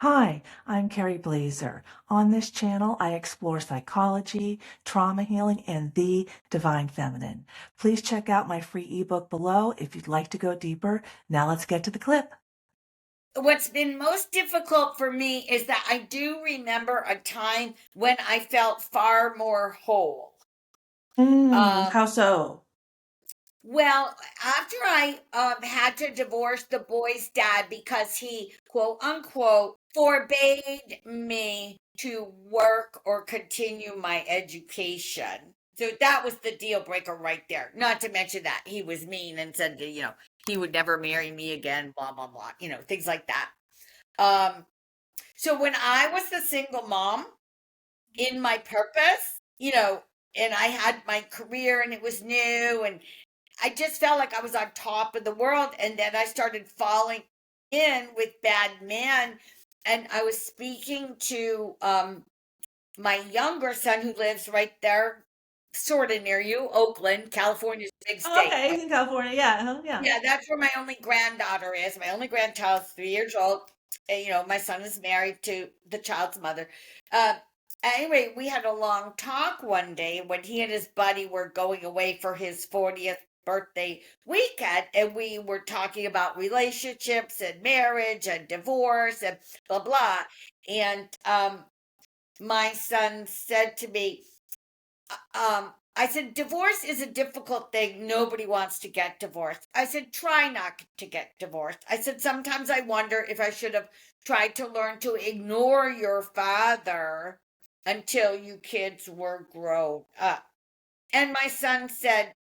Hi, I'm Carrie Blazer. On this channel, I explore psychology, trauma healing, and the divine feminine. Please check out my free ebook below if you'd like to go deeper. Now let's get to the clip. What's been most difficult for me is that I do remember a time when I felt far more whole. How so? Well, after I had to divorce the boy's dad because he, quote unquote, forbade me to work or continue my education. So that was the deal breaker right there. Not to mention that he was mean and said, he would never marry me again, blah, blah, blah, things like that. So when I was the single mom in my purpose, and I had my career and it was new and I just felt like I was on top of the world. And then I started falling in with bad men. And I was speaking to my younger son who lives right there, sort of near you, Oakland, California's a big Oh, state. okay, he's in California. Yeah, yeah. Yeah, that's where my only granddaughter is. My only grandchild's 3 years old. And, my son is married to the child's mother. Uh, anyway, we had a long talk one day when he and his buddy were going away for his 40th birthday weekend, and we were talking about relationships and marriage and divorce and blah blah. And my son said to me, I said, divorce is a difficult thing. Nobody wants to get divorced. I said, try not to get divorced. I said, sometimes I wonder if I should have tried to learn to ignore your father until you kids were grown up. And my son said,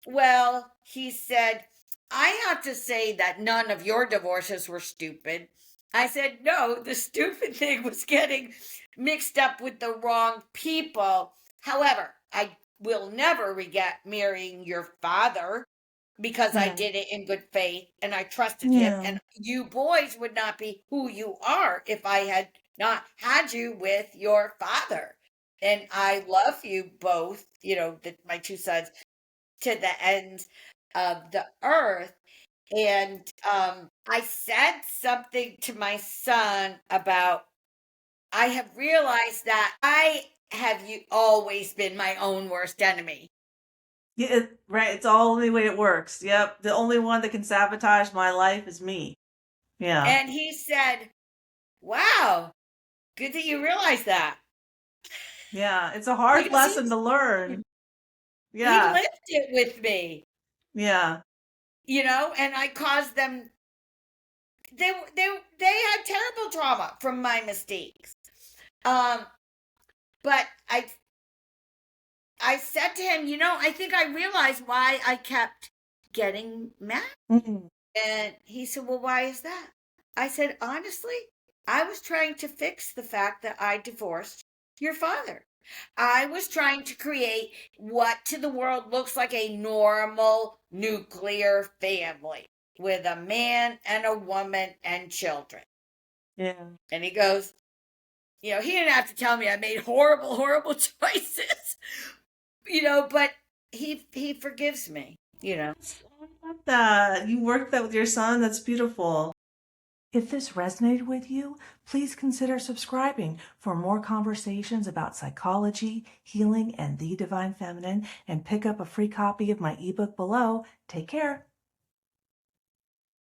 well, he said, I have to say that none of your divorces were stupid. I said, no, the stupid thing was getting mixed up with the wrong people. However, I will never regret marrying your father because I Yeah. did it in good faith and I trusted him. Yeah. And you boys would not be who you are if I had not had you with your father. And I love you both, my two sons, to the end of the earth. And I said something to my son about, I have realized that I have you always been my own worst enemy. Yeah, right. It's the only way it works. Yep. The only one that can sabotage my life is me. Yeah. And he said, wow, good that you realize that. Yeah. It's a hard Because lesson to learn. he Yeah. lived it with me, Yeah. and I caused them, they had terrible trauma from my mistakes. Um, but I said to him, I think I realized why I kept getting mad. Mhm. And he said, well, why is that? I said, honestly, I was trying to fix the fact that I divorced your father. I was trying to create what to the world looks like a normal nuclear family with a man and a woman and children. Yeah. And he goes, he didn't have to tell me I made horrible, horrible choices, but he. I love that. You worked that with your son. That's beautiful. If this resonated with you, please consider subscribing for more conversations about psychology, healing, and the divine feminine, and pick up a free copy of my ebook below. Take care.